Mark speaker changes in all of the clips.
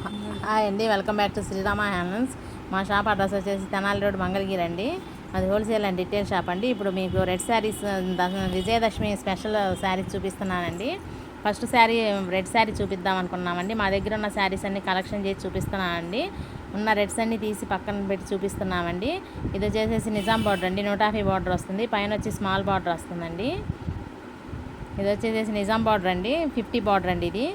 Speaker 1: Hi అండి, welcome back to Srirama handlooms. మా shop address వచ్చేసి తెనాలి రోడ్ మంగళగిరి అండి. అది హోల్సేల్ అండ్ రిటైల్ షాప్ అండి. ఇప్పుడు మీకు రెడ్ శారీస్ విజయదశమి స్పెషల్ శారీస్ చూపిస్తున్నానండి. ఫస్ట్ శారీ రెడ్ శారీ చూపిద్దాం అనుకున్నామండి. మా దగ్గర ఉన్న శారీస్ అన్ని కలెక్షన్ చేసి చూపిస్తున్నానండి. ఉన్న రెడ్స్ అన్ని తీసి పక్కన పెట్టి చూపిస్తున్నామండి. ఇది వచ్చేసి నిజాం బార్డర్ అండి, 150 బార్డర్ వస్తుంది. పైన వచ్చి స్మాల్ బార్డర్ వస్తుందండి. ఇది వచ్చేసి నిజాం బార్డర్ అండి, 50 బార్డర్ అండి. ఇది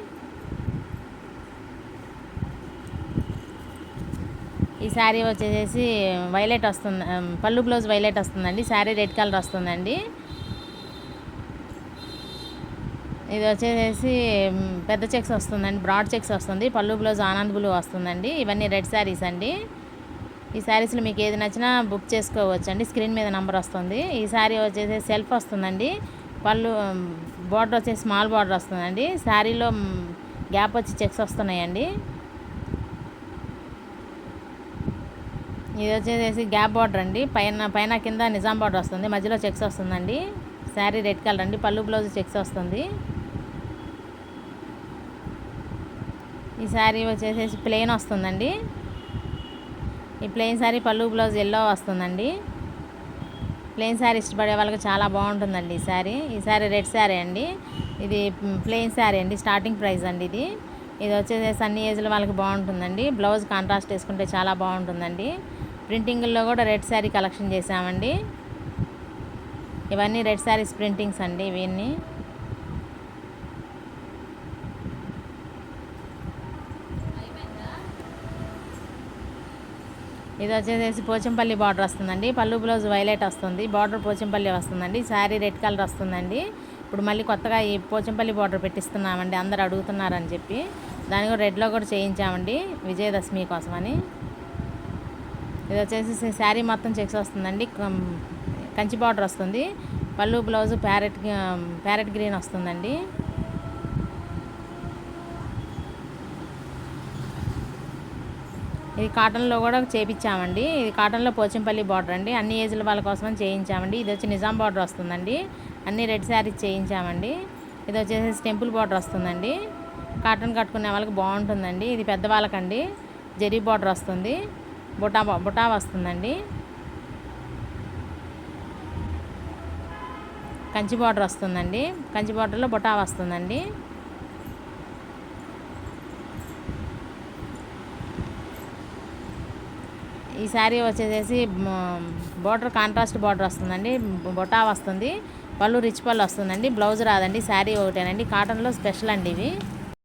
Speaker 1: ఈ శారీ వచ్చేసి వైలెట్ వస్తుంది, పళ్ళు బ్లౌజ్ వైలెట్ వస్తుందండి. శారీ రెడ్ కలర్ వస్తుందండి. ఇది వచ్చేసి పెద్ద చెక్స్ వస్తుందండి, బ్రాడ్ చెక్స్ వస్తుంది. పళ్ళు బ్లౌజ్ ఆనంద్ బ్లూ వస్తుందండి. ఇవన్నీ రెడ్ శారీస్ అండి. ఈ శారీస్లో మీకు ఏది నచ్చినా బుక్ చేసుకోవచ్చు అండి. స్క్రీన్ మీద నెంబర్ వస్తుంది. ఈ శారీ వచ్చేసి సెల్ఫ్ వస్తుందండి. పళ్ళు బార్డర్ వచ్చేసి స్మాల్ బార్డర్ వస్తుందండి. శారీలో గ్యాప్ వచ్చి చెక్స్ వస్తున్నాయండి. ఇది వచ్చేసి గ్యాప్ బార్డర్ అండి. పైన కింద నిజాం బార్డర్ వస్తుంది, మధ్యలో చెక్స్ వస్తుందండి. శారీ రెడ్ కలర్ అండి, పళ్ళు బ్లౌజ్ చెక్స్ వస్తుంది. ఈ శారీ వచ్చేసి ప్లెయిన్ వస్తుందండి. ఈ ప్లెయిన్ శారీ పళ్ళు బ్లౌజ్ ఎల్లో వస్తుందండి. ప్లెయిన్ శారీ ఇష్టపడే వాళ్ళకి చాలా బాగుంటుందండి ఈ శారీ రెడ్ శారీ అండి. ఇది ప్లెయిన్ శారీ అండి, స్టార్టింగ్ ప్రైస్ అండి. ఇది వచ్చేసి అన్ని ఏజ్ల వాళ్ళకి బాగుంటుందండి. బ్లౌజ్ కాంట్రాస్ట్ వేసుకుంటే చాలా బాగుంటుందండి. ప్రింటింగ్లో కూడా రెడ్ శారీ కలెక్షన్ చేసామండి. ఇవన్నీ రెడ్ శారీస్ ప్రింటింగ్స్ అండి. ఇవన్నీ ఇది వచ్చేసి పోచంపల్లి బార్డర్ వస్తుందండి. పళ్ళు బ్లౌజ్ వైలెట్ వస్తుంది, బార్డర్ పోచంపల్లి వస్తుందండి. శారీ రెడ్ కలర్ వస్తుందండి. ఇప్పుడు మళ్ళీ కొత్తగా ఈ పోచంపల్లి బార్డర్ పెట్టిస్తున్నామండి, అందరు అడుగుతున్నారని చెప్పి. దాన్ని కూడా రెడ్లో కూడా చేయించామండి విజయదశమి కోసమని. ఇది వచ్చేసి శారీ మొత్తం చెక్స్ వస్తుందండి. కంచి బార్డర్ వస్తుంది. పళ్ళు బ్లౌజ్ ప్యారెట్ గ్రీన్ వస్తుందండి. ఇది కాటన్లో కూడా చేయించామండి. ఇది కాటన్లో పోచంపల్లి బార్డర్ అండి. అన్ని ఏజ్ల వాళ్ళ కోసం చేయించామండి. ఇది వచ్చి నిజాం బార్డర్ వస్తుందండి. అన్ని రెడ్ శారీస్ చేయించామండి. ఇది వచ్చేసి టెంపుల్ బార్డర్ వస్తుందండి. కాటన్ కట్టుకునే వాళ్ళకి బాగుంటుందండి. ఇది పెద్దవాళ్ళకండి. జరీ బార్డర్ వస్తుంది, బుటా వస్తుందండి. కంచి బార్డర్ వస్తుందండి. కంచి బార్డర్లో బుటా వస్తుందండి. ఈ శారీ వచ్చేసి బార్డర్ కాంట్రాస్ట్ బార్డర్ వస్తుందండి, బుటా వస్తుంది. పళ్ళు రిచ్ పళ్ళు వస్తుందండి. బ్లౌజ్ రాదండి, శారీ ఒకటేనండి. కాటన్లో స్పెషల్ అండి ఇవి.